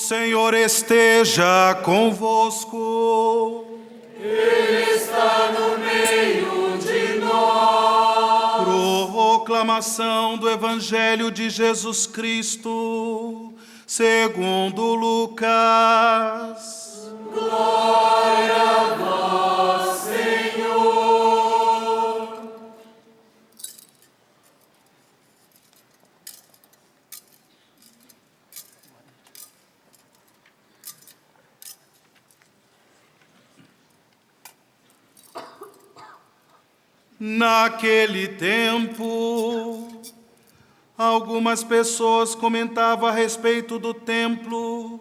Senhor esteja convosco. Ele está no meio de nós. Proclamação do Evangelho de Jesus Cristo, segundo Lucas. Glória a vós, Senhor. Naquele tempo, algumas pessoas comentavam a respeito do templo,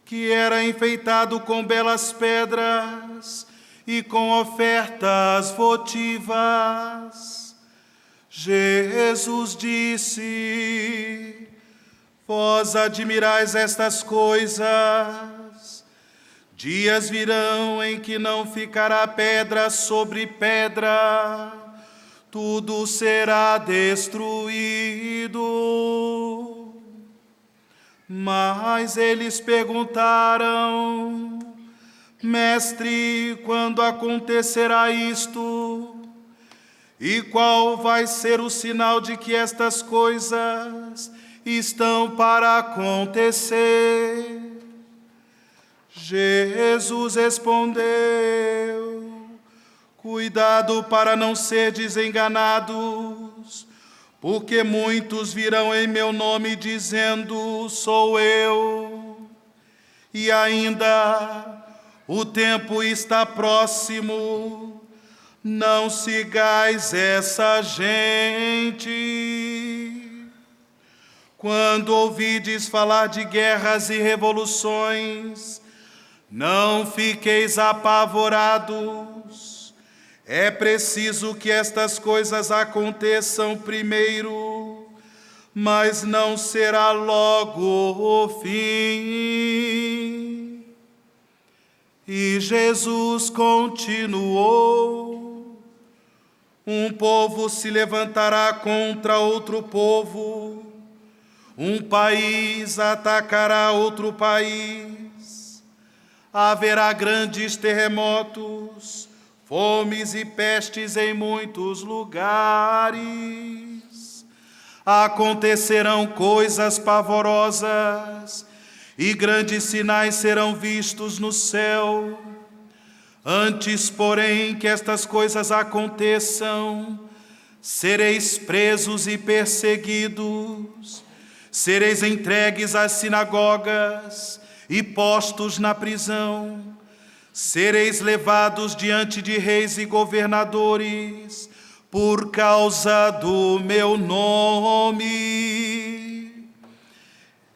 que era enfeitado com belas pedras e com ofertas votivas. Jesus disse: vós admirais estas coisas. Dias virão em que não ficará pedra sobre pedra, tudo será destruído. Mas eles perguntaram: Mestre, quando acontecerá isto? E qual vai ser o sinal de que estas coisas estão para acontecer? Jesus respondeu: cuidado para não serdes enganados, porque muitos virão em meu nome dizendo: sou eu. E ainda, o tempo está próximo, não sigais essa gente. Quando ouvides falar de guerras e revoluções, não fiqueis apavorados. É preciso que estas coisas aconteçam primeiro, mas não será logo o fim. E Jesus continuou: um povo se levantará contra outro povo, um país atacará outro país. Haverá grandes terremotos, fomes e pestes em muitos lugares. Acontecerão coisas pavorosas e grandes sinais serão vistos no céu. Antes, porém, que estas coisas aconteçam, sereis presos e perseguidos, sereis entregues às sinagogas e postos na prisão, sereis levados diante de reis e governadores por causa do meu nome.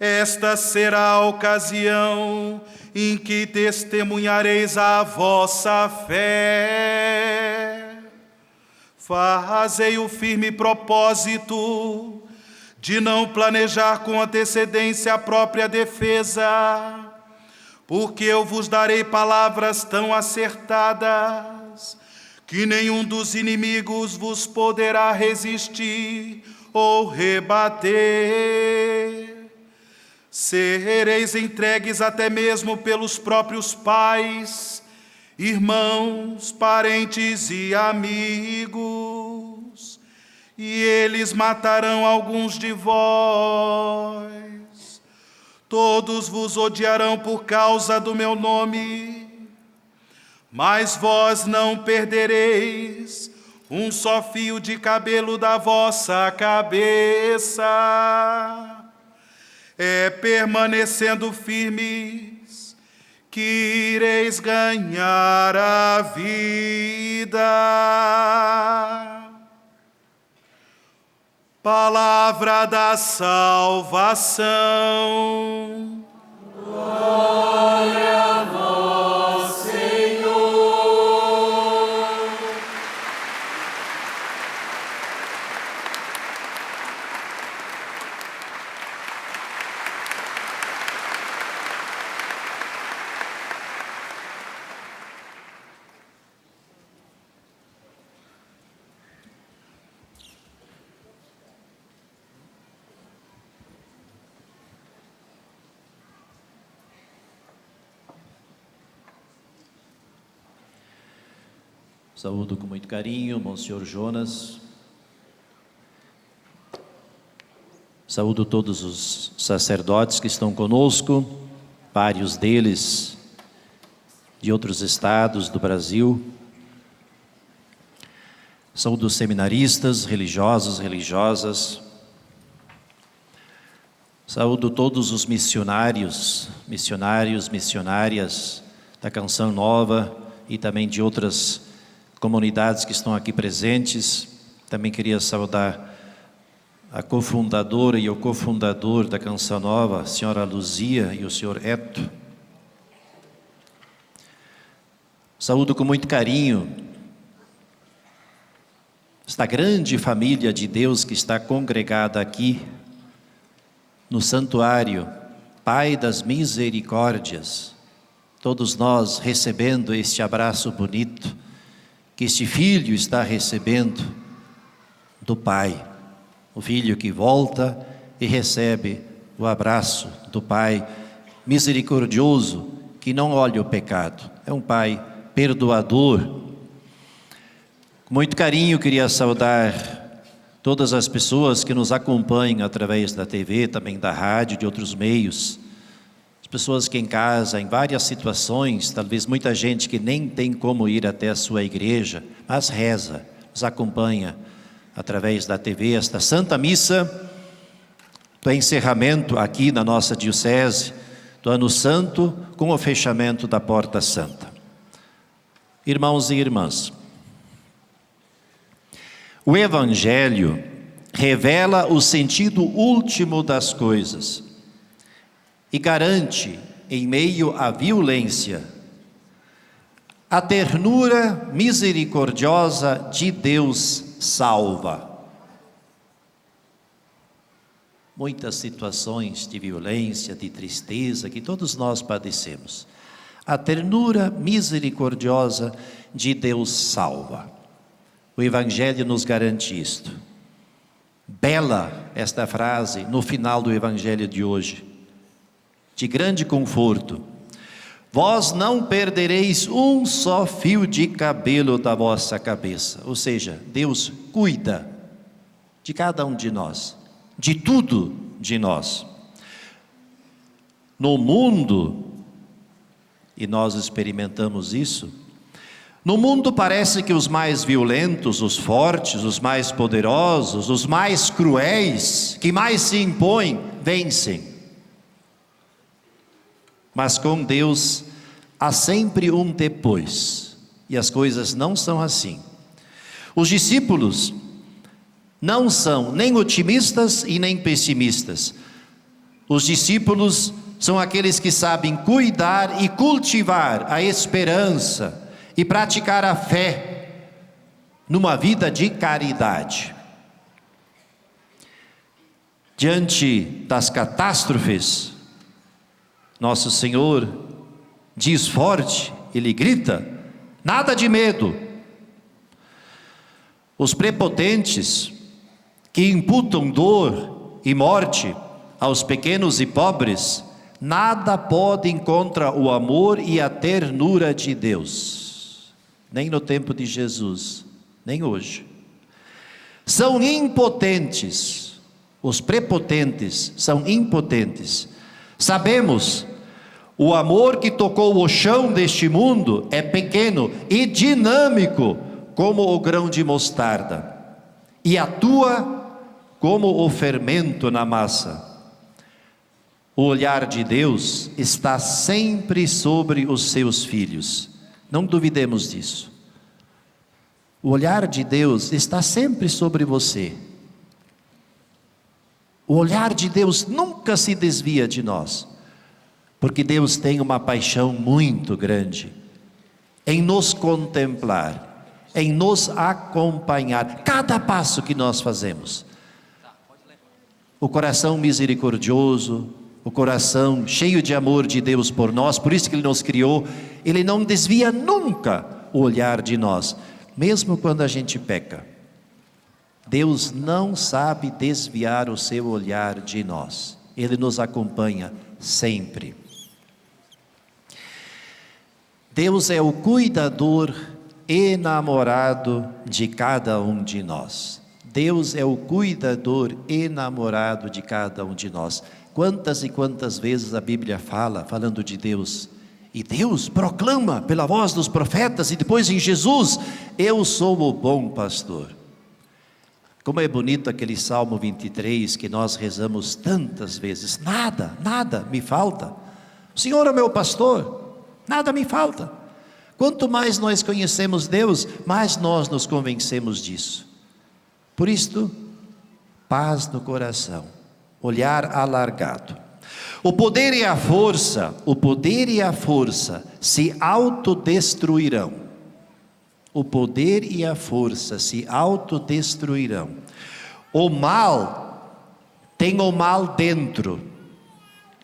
Esta será a ocasião em que testemunhareis a vossa fé. Fazei o firme propósito de não planejar com antecedência a própria defesa, porque eu vos darei palavras tão acertadas que nenhum dos inimigos vos poderá resistir ou rebater. Sereis entregues até mesmo pelos próprios pais, irmãos, parentes e amigos, e eles matarão alguns de vós. Todos vos odiarão por causa do meu nome, mas vós não perdereis um só fio de cabelo da vossa cabeça. É permanecendo firmes que ireis ganhar a vida. Palavra da salvação. Glória a vós, Senhor. Saúdo com muito carinho Monsenhor Jonas. Saúdo todos os sacerdotes que estão conosco, vários deles de outros estados do Brasil. Saúdo os seminaristas, religiosos, religiosas. Saúdo todos os missionários, missionárias da Canção Nova e também de outras comunidades que estão aqui presentes. Também queria saudar a cofundadora e o cofundador da Canção Nova, a senhora Luzia e o senhor Eto. Saúdo com muito carinho esta grande família de Deus que está congregada aqui no santuário Pai das Misericórdias. Todos nós recebendo este abraço bonito que este filho está recebendo do Pai. O filho que volta e recebe o abraço do Pai misericordioso, que não olha o pecado. É um Pai perdoador. Com muito carinho queria saudar todas as pessoas que nos acompanham através da TV, também da rádio, de outros meios. As pessoas que em casa, em várias situações, talvez muita gente que nem tem como ir até a sua igreja, mas reza, nos acompanha através da TV, esta Santa Missa do encerramento aqui na nossa diocese, do Ano Santo, com o fechamento da Porta Santa. Irmãos e irmãs, o Evangelho revela o sentido último das coisas e garante, em meio à violência, a ternura misericordiosa de Deus salva. Muitas situações de violência, de tristeza que todos nós padecemos. A ternura misericordiosa de Deus salva. O Evangelho nos garante isto. Bela esta frase no final do Evangelho de hoje, de grande conforto. Vós não perdereis um só fio de cabelo da vossa cabeça. Ou seja, Deus cuida de cada um de nós, de tudo de nós. No mundo, e nós experimentamos isso, no mundo parece que os mais violentos, os fortes, os mais poderosos, os mais cruéis, que mais se impõem, vencem. Mas com Deus há sempre um depois, e as coisas não são assim. Os discípulos não são nem otimistas e nem pessimistas. Os discípulos são aqueles que sabem cuidar e cultivar a esperança e praticar a fé numa vida de caridade. Diante das catástrofes, Nosso Senhor diz forte, Ele grita, nada de medo. Os prepotentes que imputam dor e morte aos pequenos e pobres, nada podem contra o amor e a ternura de Deus, nem no tempo de Jesus, nem hoje. São impotentes, os prepotentes são impotentes. Sabemos, o amor que tocou o chão deste mundo é pequeno e dinâmico como o grão de mostarda, e atua como o fermento na massa. O olhar de Deus está sempre sobre os seus filhos, não duvidemos disso. O olhar de Deus está sempre sobre você. O olhar de Deus nunca se desvia de nós, porque Deus tem uma paixão muito grande em nos contemplar, em nos acompanhar, cada passo que nós fazemos. O coração misericordioso, o coração cheio de amor de Deus por nós, por isso que Ele nos criou, Ele não desvia nunca o olhar de nós, mesmo quando a gente peca. Deus não sabe desviar o seu olhar de nós, Ele nos acompanha sempre. Deus é o cuidador enamorado de cada um de nós. Deus é o cuidador enamorado de cada um de nós. Quantas e quantas vezes a Bíblia fala, falando de Deus, e Deus proclama pela voz dos profetas e depois em Jesus: eu sou o bom pastor. Como é bonito aquele Salmo 23 que nós rezamos tantas vezes: nada me falta. O Senhor é meu pastor, nada me falta. Quanto mais nós conhecemos Deus, mais nós nos convencemos disso. Por isto, paz no coração, olhar alargado. O poder e a força se autodestruirão. O poder e a força se autodestruirão. O mal tem o mal dentro,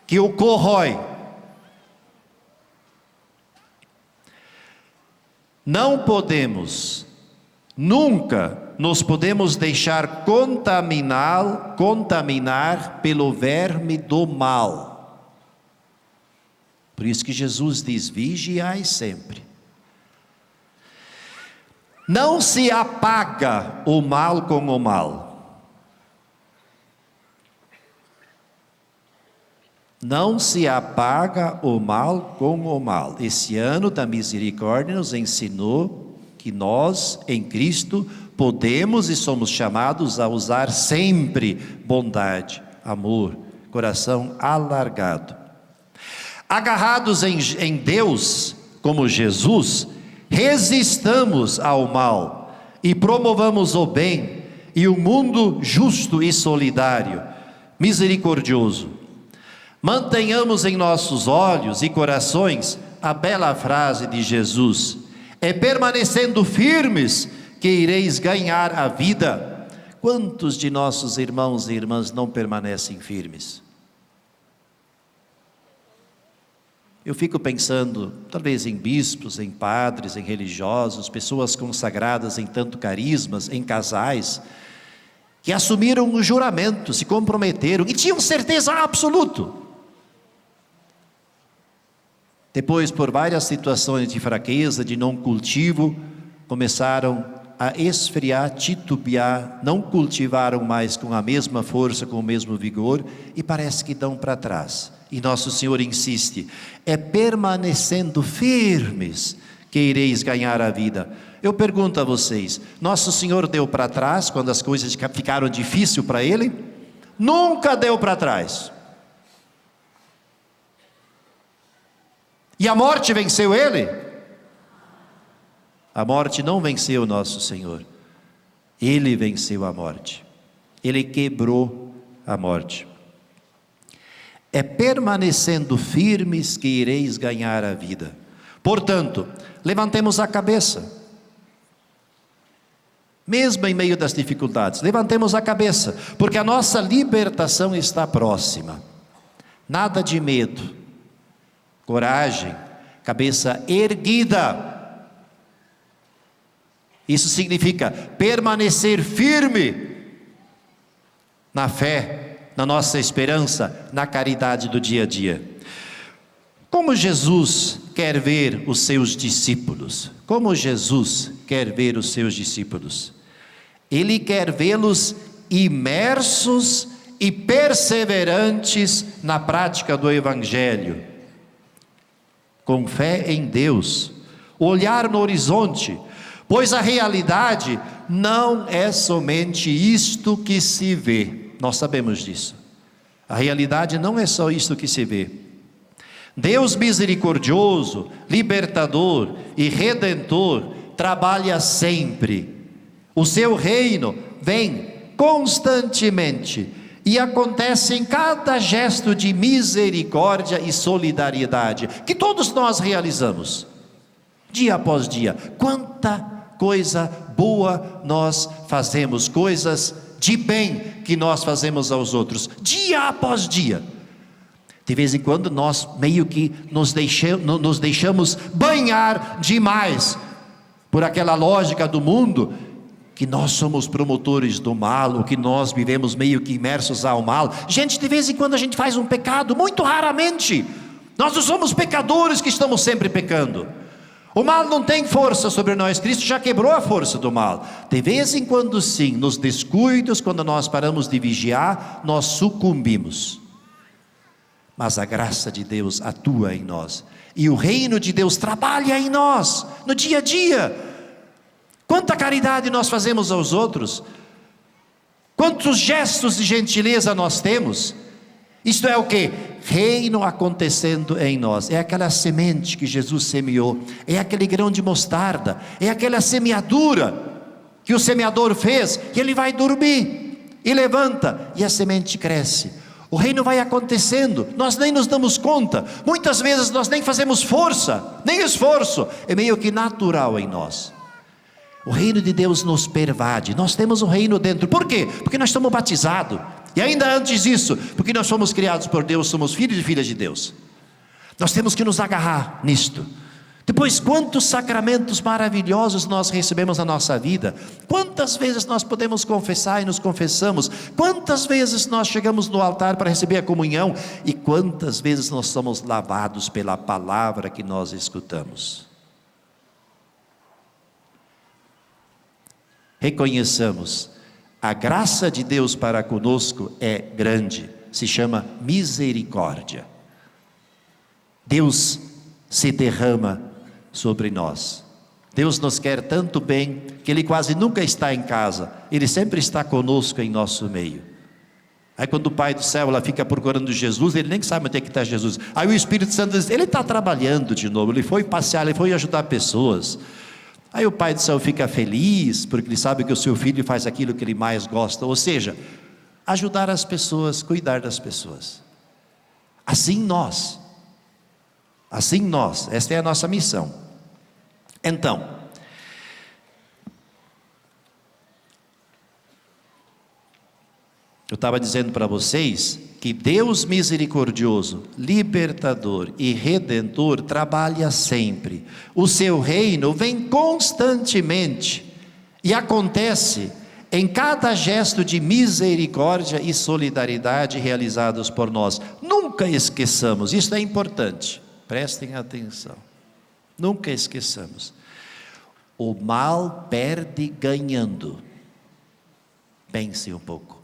que o corrói. Não podemos, nunca nos podemos deixar contaminar pelo verme do mal. Por isso que Jesus diz: vigiai sempre. Não se apaga o mal com o mal. Não se apaga o mal com o mal. Esse ano da misericórdia nos ensinou que nós, em Cristo, podemos e somos chamados a usar sempre bondade, amor, coração alargado. Agarrados em Deus, como Jesus, resistamos ao mal e promovamos o bem e um mundo justo e solidário, misericordioso. Mantenhamos em nossos olhos e corações a bela frase de Jesus: é permanecendo firmes que ireis ganhar a vida. Quantos de nossos irmãos e irmãs não permanecem firmes? Eu fico pensando, talvez em bispos, em padres, em religiosos, pessoas consagradas em tanto carismas, em casais, que assumiram o juramento, se comprometeram e tinham certeza absoluta. Depois, por várias situações de fraqueza, de não cultivo, começaram a esfriar, titubear, não cultivaram mais com a mesma força, com o mesmo vigor, e parece que dão para trás. E Nosso Senhor insiste: é permanecendo firmes que ireis ganhar a vida. Eu pergunto a vocês: Nosso Senhor deu para trás quando as coisas ficaram difíceis para Ele? Nunca deu para trás. E a morte venceu Ele? A morte não venceu Nosso Senhor. Ele venceu a morte. Ele quebrou a morte. É permanecendo firmes que ireis ganhar a vida. Portanto, levantemos a cabeça. Mesmo em meio das dificuldades, levantemos a cabeça, porque a nossa libertação está próxima. Nada de medo. Coragem, cabeça erguida. Isso significa permanecer firme na fé, na nossa esperança, na caridade do dia a dia. Como Jesus quer ver os seus discípulos? Como Jesus quer ver os seus discípulos? Ele quer vê-los imersos e perseverantes na prática do Evangelho, com fé em Deus, olhar no horizonte, pois a realidade não é somente isto que se vê. Nós sabemos disso. A realidade não é só isto que se vê. Deus misericordioso, libertador e redentor trabalha sempre. O seu reino vem constantemente e acontece em cada gesto de misericórdia e solidariedade que todos nós realizamos, dia após dia. Quanta coisa boa nós fazemos, coisas de bem que nós fazemos aos outros, dia após dia. De vez em quando nós meio que nos deixamos banhar demais por aquela lógica do mundo, que nós somos promotores do mal, ou que nós vivemos meio que imersos ao mal. Gente, de vez em quando a gente faz um pecado, muito raramente. Nós não somos pecadores que estamos sempre pecando. O mal não tem força sobre nós, Cristo já quebrou a força do mal. De vez em quando sim, nos descuidos, quando nós paramos de vigiar, nós sucumbimos. Mas a graça de Deus atua em nós, e o reino de Deus trabalha em nós, no dia a dia. Quanta caridade nós fazemos aos outros, quantos gestos de gentileza nós temos. Isto é o que? Reino acontecendo em nós. É aquela semente que Jesus semeou, é aquele grão de mostarda, é aquela semeadura que o semeador fez, e ele vai dormir, e levanta, e a semente cresce. O reino vai acontecendo, nós nem nos damos conta, muitas vezes nós nem fazemos força, nem esforço, é meio que natural em nós. O reino de Deus nos pervade, nós temos o reino dentro. Por quê? Porque nós estamos batizados. E ainda antes disso, porque nós fomos criados por Deus, somos filhos e filhas de Deus. Nós temos que nos agarrar nisto. Depois, quantos sacramentos maravilhosos nós recebemos na nossa vida. Quantas vezes nós podemos confessar e nos confessamos. Quantas vezes nós chegamos no altar para receber a comunhão. E quantas vezes nós somos lavados pela palavra que nós escutamos. Reconheçamos, a graça de Deus para conosco é grande, se chama misericórdia. Deus se derrama sobre nós. Deus nos quer tanto bem, que Ele quase nunca está em casa, Ele sempre está conosco em nosso meio. Aí quando o Pai do céu ela fica procurando Jesus, Ele nem sabe onde é que está Jesus. Aí o Espírito Santo diz, Ele está trabalhando de novo, Ele foi passear, Ele foi ajudar pessoas. Aí o Pai do céu fica feliz, porque ele sabe que o seu filho faz aquilo que ele mais gosta, ou seja, ajudar as pessoas, cuidar das pessoas. Assim nós, esta é a nossa missão. Então, eu estava dizendo para vocês que Deus misericordioso, libertador e redentor trabalha sempre. O seu reino vem constantemente e acontece em cada gesto de misericórdia e solidariedade realizados por nós. Nunca esqueçamos, isso é importante, prestem atenção. Nunca esqueçamos. O mal perde ganhando. Pense um pouco.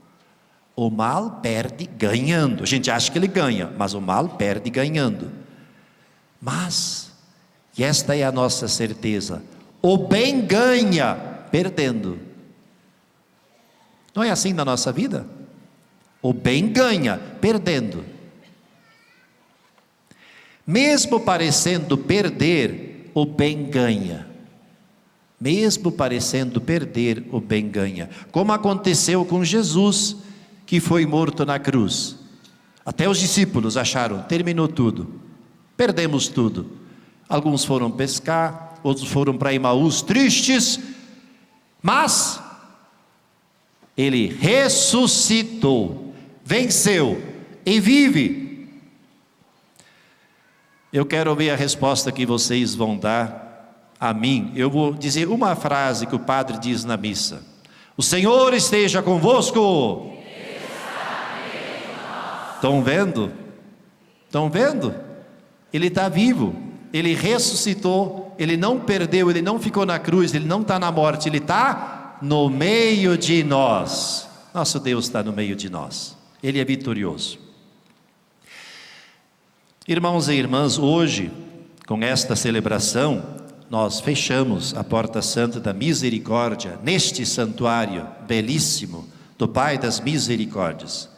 O mal perde ganhando. A gente acha que ele ganha, mas o mal perde ganhando. Mas, e esta é a nossa certeza, o bem ganha perdendo. Não é assim na nossa vida? O bem ganha perdendo. Mesmo parecendo perder, o bem ganha. Mesmo parecendo perder, o bem ganha. Como aconteceu com Jesus, que foi morto na cruz. Até os discípulos acharam, terminou tudo, perdemos tudo. Alguns foram pescar, outros foram para Emaús tristes, mas ele ressuscitou, venceu e vive. Eu quero ver a resposta que vocês vão dar a mim. Eu vou dizer uma frase que o padre diz na missa: o Senhor esteja convosco. Estão vendo? Estão vendo? Ele está vivo, Ele ressuscitou, Ele não perdeu, Ele não ficou na cruz, Ele não está na morte, Ele está no meio de nós. Nosso Deus está no meio de nós, Ele é vitorioso. Irmãos e irmãs, hoje, com esta celebração, nós fechamos a porta santa da misericórdia, neste santuário belíssimo do Pai das Misericórdias.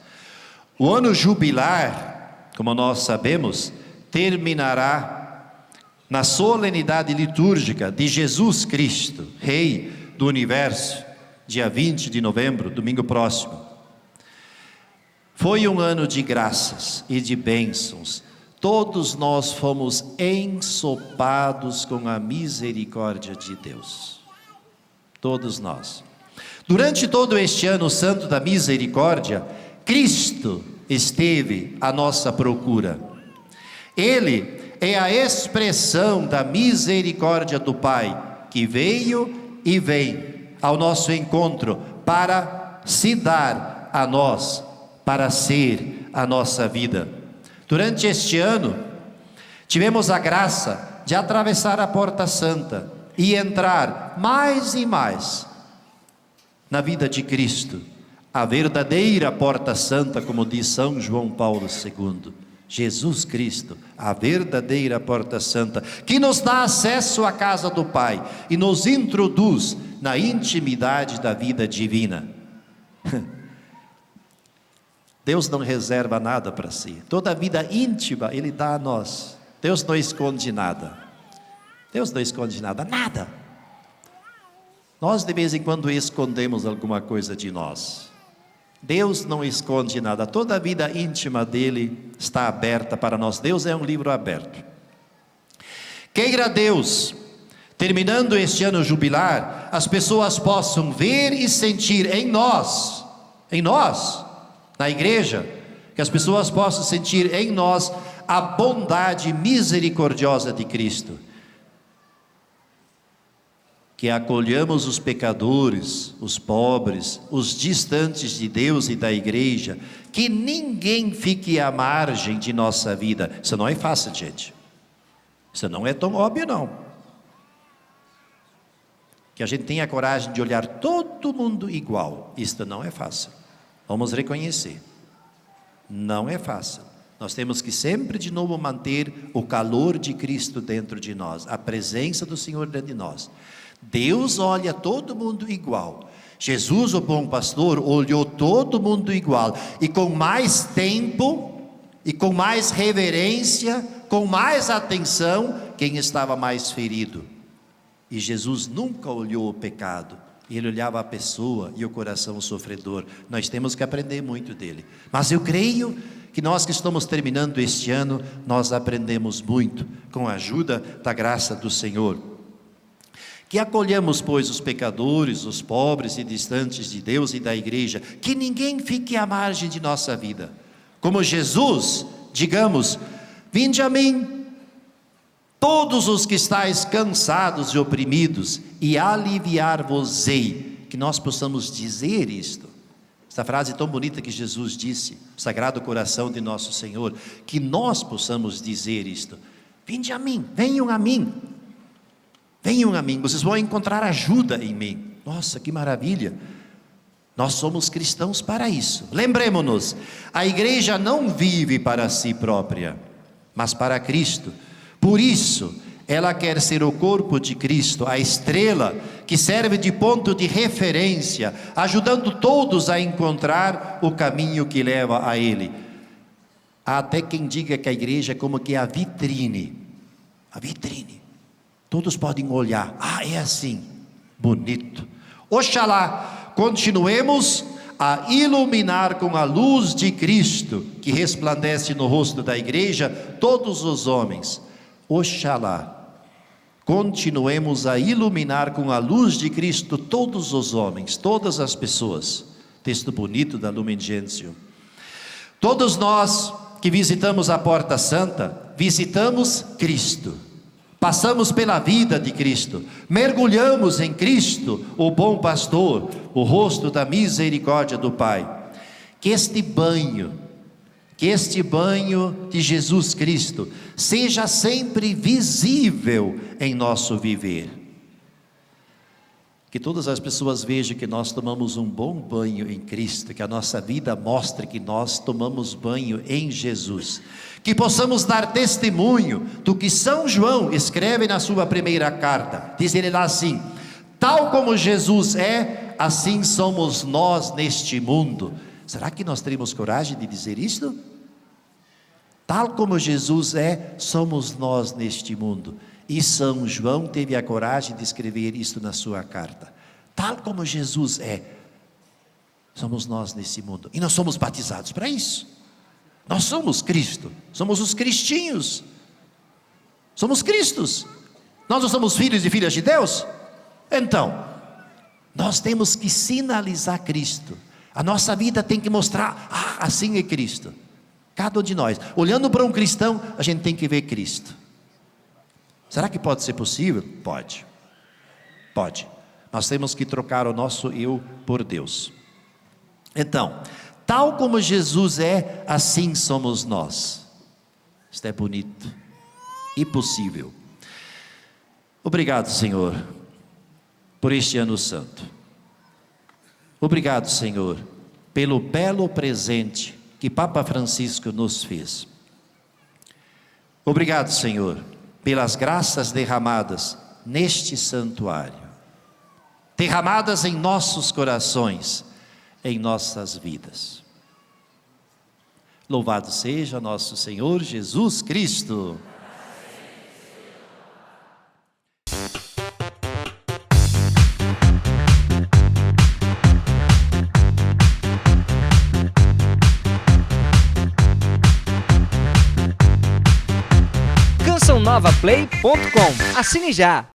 O ano jubilar, como nós sabemos, terminará na solenidade litúrgica de Jesus Cristo, Rei do Universo, dia 20 de novembro, domingo próximo. Foi um ano de graças e de bênçãos. Todos nós fomos ensopados com a misericórdia de Deus. Todos nós. Durante todo este ano santo da misericórdia, Cristo esteve à nossa procura. Ele é a expressão da misericórdia do Pai, que veio e vem ao nosso encontro para se dar a nós, para ser a nossa vida. Durante este ano, tivemos a graça de atravessar a porta santa e entrar mais e mais na vida de Cristo, a verdadeira porta santa, como diz São João Paulo II, Jesus Cristo, a verdadeira porta santa, que nos dá acesso à casa do Pai e nos introduz na intimidade da vida divina. Deus não reserva nada para si, toda a vida íntima Ele dá a nós. Deus não esconde nada, Deus não esconde nada, nada. Nós de vez em quando escondemos alguma coisa de nós. Deus não esconde nada, toda a vida íntima dele está aberta para nós. Deus é um livro aberto. Queira Deus, terminando este ano jubilar, as pessoas possam ver e sentir em nós, na igreja, que as pessoas possam sentir em nós a bondade misericordiosa de Cristo. Que acolhamos os pecadores, os pobres, os distantes de Deus e da igreja, que ninguém fique à margem de nossa vida. Isso não é fácil, gente. Isso não é tão óbvio, não. Que a gente tenha coragem de olhar todo mundo igual. Isto não é fácil. Vamos reconhecer. Não é fácil. Nós temos que sempre de novo manter o calor de Cristo dentro de nós, a presença do Senhor dentro de nós. Deus olha todo mundo igual. Jesus, o bom pastor, olhou todo mundo igual, e com mais tempo, e com mais reverência, com mais atenção, quem estava mais ferido. E Jesus nunca olhou o pecado, ele olhava a pessoa e o coração sofredor. Nós temos que aprender muito dele. Mas eu creio que nós que estamos terminando este ano, nós aprendemos muito, com a ajuda da graça do Senhor. Que acolhamos, pois, os pecadores, os pobres e distantes de Deus e da igreja, que ninguém fique à margem de nossa vida. Como Jesus, digamos: vinde a mim, todos os que estáis cansados e oprimidos, e aliviar-vos-ei. Que nós possamos dizer isto. Essa frase tão bonita que Jesus disse, o Sagrado Coração de nosso Senhor, que nós possamos dizer isto: vinde a mim, venham a mim. Venham a mim, vocês vão encontrar ajuda em mim. Nossa, que maravilha! Nós somos cristãos para isso. Lembremos-nos, a igreja não vive para si própria, mas para Cristo. Por isso, ela quer ser o corpo de Cristo, a estrela que serve de ponto de referência, ajudando todos a encontrar o caminho que leva a Ele. Há até quem diga que a igreja é como que a vitrine. A vitrine. Todos podem olhar, é assim, bonito. Oxalá continuemos a iluminar com a luz de Cristo, que resplandece no rosto da igreja, todos os homens. Oxalá continuemos a iluminar com a luz de Cristo todos os homens, todas as pessoas. Texto bonito da Lumen Gentium. Todos nós que visitamos a Porta Santa, visitamos Cristo. Passamos pela vida de Cristo, mergulhamos em Cristo, o bom pastor, o rosto da misericórdia do Pai. Que este banho de Jesus Cristo seja sempre visível em nosso viver. Que todas as pessoas vejam que nós tomamos um bom banho em Cristo, que a nossa vida mostre que nós tomamos banho em Jesus. Que possamos dar testemunho do que São João escreve na sua primeira carta. Diz ele lá assim: tal como Jesus é, assim somos nós neste mundo. Será que nós teremos coragem de dizer isto? Tal como Jesus é, somos nós neste mundo. E São João teve a coragem de escrever isto na sua carta. Tal como Jesus é, somos nós nesse mundo. E nós somos batizados para isso. Nós somos Cristo, somos os cristinhos. Somos Cristos. Nós não somos filhos e filhas de Deus? Então, nós temos que sinalizar Cristo. A nossa vida tem que mostrar, assim é Cristo. Cada um de nós, olhando para um cristão, a gente tem que ver Cristo. Será que pode ser possível? Pode. Pode. Nós temos que trocar o nosso eu por Deus. Então, tal como Jesus é, assim somos nós. Isto é bonito e possível. Obrigado, Senhor, por este ano santo. Obrigado, Senhor, pelo belo presente que Papa Francisco nos fez. Obrigado, Senhor, pelas graças derramadas neste santuário, derramadas em nossos corações, em nossas vidas. Louvado seja nosso Senhor Jesus Cristo. CançãoNovaPlay.com. Assine já!